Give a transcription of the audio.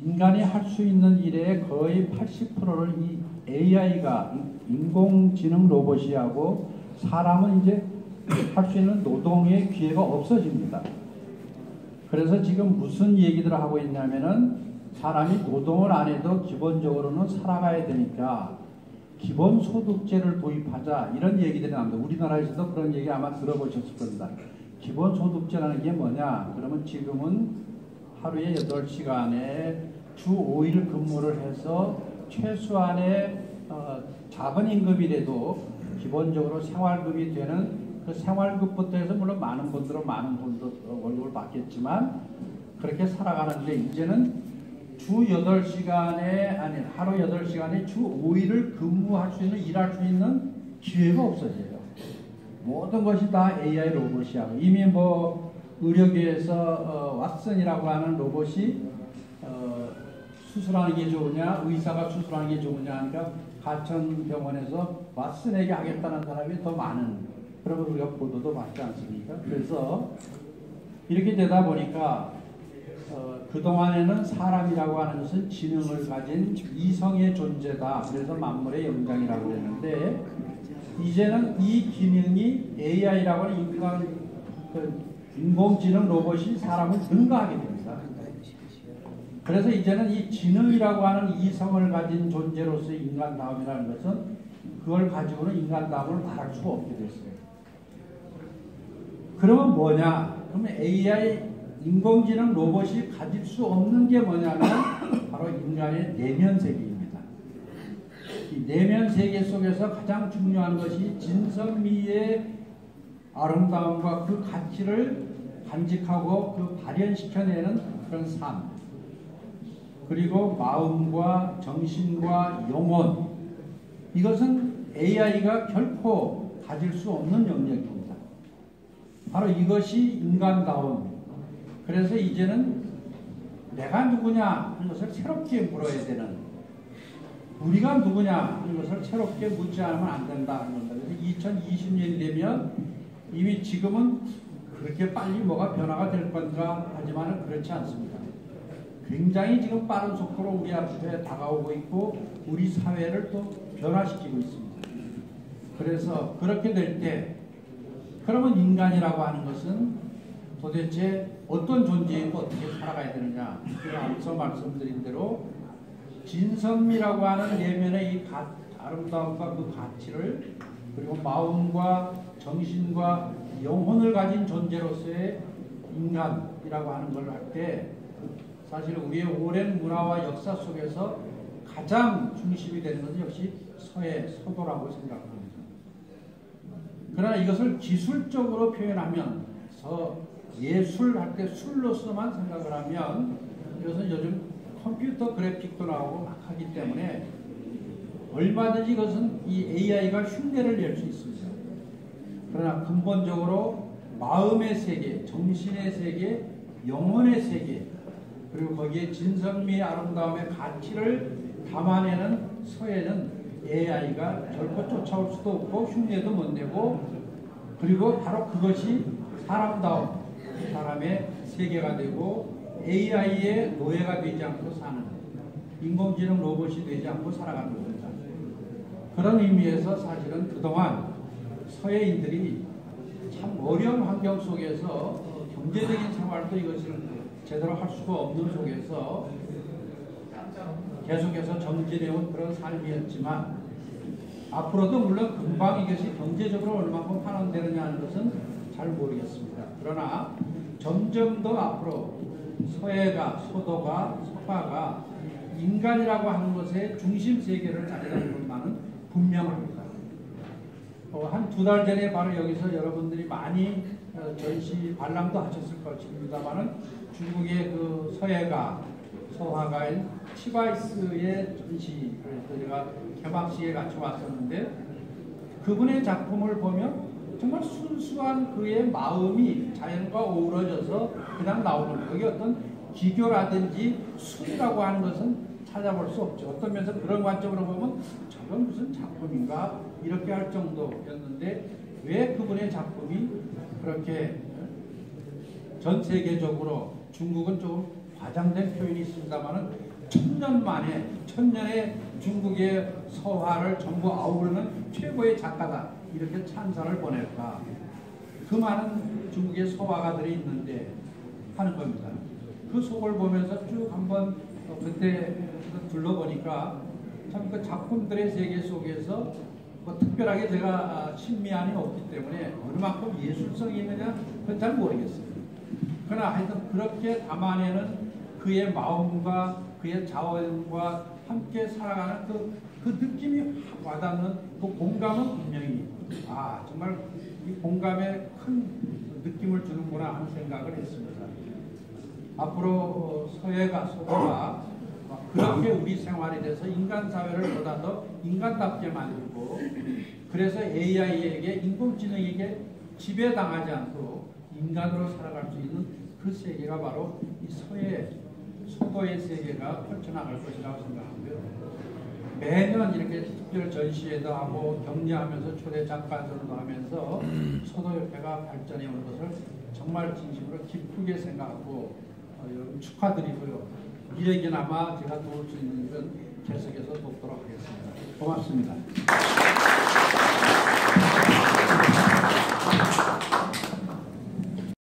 인간이 할 수 있는 일의 거의 80%를 이 AI가 인공지능 로봇이 하고 사람은 이제 할 수 있는 노동의 기회가 없어집니다. 그래서 지금 무슨 얘기들을 하고 있냐면은 사람이 노동을 안 해도 기본적으로는 살아가야 되니까 기본소득제를 도입하자 이런 얘기들이 나옵니다. 우리나라에서도 그런 얘기 아마 들어보셨을 겁니다. 기본소득제라는 게 뭐냐? 그러면 지금은 하루에 8시간에 주 5일 근무를 해서 최소한의 작은 임금이라도 기본적으로 생활급이 되는 그 생활급부터 해서 물론 많은 분들은 많은 돈도 월급을 받겠지만 그렇게 살아가는데 이제는 주 8시간에 아니 하루 8시간에 주 5일을 근무할 수 있는 일할 수 있는 기회가 없어져요. 모든 것이 다 AI 로봇이 하고 이미 뭐 의료계에서 왓슨이라고 하는 로봇이 수술하는 게 좋으냐 의사가 수술하는 게 좋으냐 하니까 가천병원에서 왓슨에게 하겠다는 사람이 더 많은 그런 우리가 보도도 받지 않습니까? 그래서 이렇게 되다 보니까 그동안에는 사람이라고 하는 것은 지능을 가진 이성의 존재다. 그래서 만물의 영장이라고 그랬는데 이제는 이 기능이 AI라고 하는 인공지능 로봇이 사람을 능가하게 됩니다. 그래서 이제는 이 지능이라고 하는 이성을 가진 존재로서의 인간다움이라는 것은 그걸 가지고는 인간다움을 말할 수가 없게 됐어요. 그러면 뭐냐? 그러면 AI 인공지능 로봇이 가질 수 없는 게 뭐냐면 바로 인간의 내면 세계입니다. 이 내면 세계 속에서 가장 중요한 것이 진선미의 아름다움과 그 가치를 간직하고 그 발현시켜내는 그런 삶 그리고 마음과 정신과 영혼 이것은 AI가 결코 가질 수 없는 영역입니다. 바로 이것이 인간다움 그래서 이제는 내가 누구냐 하는 것을 새롭게 물어야 되는 우리가 누구냐 하는 것을 새롭게 묻지 않으면 안 된다 하는 겁니다. 그래서 2020년이 되면 이미 지금은 그렇게 빨리 뭐가 변화가 될 건가 하지만 그렇지 않습니다. 굉장히 지금 빠른 속도로 우리 앞에 다가오고 있고 우리 사회를 또 변화시키고 있습니다. 그래서 그렇게 될 때 그러면 인간이라고 하는 것은 도대체 어떤 존재이고 어떻게 살아가야 되느냐. 앞서 말씀드린 대로 진선미라고 하는 내면의 이 아름다움과 그 가치를 그리고 마음과 정신과 영혼을 가진 존재로서의 인간이라고 하는 걸 할 때 사실 우리의 오랜 문화와 역사 속에서 가장 중심이 되는 것은 역시 서도라고 생각합니다. 그러나 이것을 기술적으로 표현하면서 예술할 때 술로서만 생각을 하면 이것은 요즘 컴퓨터 그래픽도 나오고 막 하기 때문에 얼마든지 이것은 이 AI가 흉내를 낼 수 있습니다. 그러나 근본적으로 마음의 세계, 정신의 세계, 영혼의 세계 그리고 거기에 진선미의 아름다움의 가치를 담아내는 서예는 AI가 결코 쫓아올 수도 없고 흉내도 못 내고 그리고 바로 그것이 사람다움 사람의 세계가 되고 AI의 노예가 되지 않고 사는 인공지능 로봇이 되지 않고 살아가는 겁니다. 그런 의미에서 사실은 그동안 서예인들이 참 어려운 환경 속에서 경제적인 생활도 이것을 제대로 할 수가 없는 속에서 계속해서 정진해온 그런 삶이었지만 앞으로도 물론 금방 이것이 경제적으로 얼마큼 환원되느냐 하는 것은 잘 모르겠습니다. 그러나 점점 더 앞으로 서예가, 소도가, 서가가 인간이라고 하는 것의 중심 세계를 자리하는 것만은 분명합니다. 한 2달 전에 바로 여기서 여러분들이 많이 전시 관람도 하셨을 것입니다만은 중국의 그 서예가, 서화가인 치바이스의 전시를 저희가 개막식에 같이 왔었는데 그분의 작품을 보면 정말 순수한 그의 마음이 자연과 어우러져서 그냥 나오는 거예요. 여기 어떤 기교라든지 순이라고 하는 것은 찾아볼 수 없죠. 어떤 면에서 그런 관점으로 보면 저건 무슨 작품인가 이렇게 할 정도였는데 왜 그분의 작품이 그렇게 전 세계적으로 중국은 좀 과장된 표현이 있습니다만은 천년의 중국의 서화를 전부 아우르는 최고의 작가다 이렇게 찬사를 보낼까. 그 많은 중국의 서화가들이 있는데 하는 겁니다. 그 속을 보면서 쭉 한번 그때 둘러보니까 참 그 작품들의 세계 속에서 뭐 특별하게 제가 신미안이 없기 때문에 어느 만큼 예술성이 있느냐 그건 잘 모르겠어요. 그러나 하여튼 그렇게 담아내는 그의 마음과 그의 자원과 함께 살아가는 그 느낌이 확 와닿는 그 공감은 분명히 정말 이 공감에 큰 느낌을 주는구나 하는 생각을 했습니다. 앞으로 서구가 그렇게 우리 생활에 대해서 인간 사회를 보다 더 인간답게 만들고 그래서 AI에게 인공지능에게 지배당하지 않도록 인간으로 살아갈 수 있는 그 세계가 바로 이 서도의 세계가 펼쳐나갈 것이라고 생각하고요. 매년 이렇게 특별 전시회도 하고 격려하면서 초대 작가들도 하면서 서도협회가 발전해 온 것을 정말 진심으로 기쁘게 생각하고 여러분 축하드리고요. 이에게나마 제가 도울 수 있는 건 계속해서 돕도록 하겠습니다. 고맙습니다.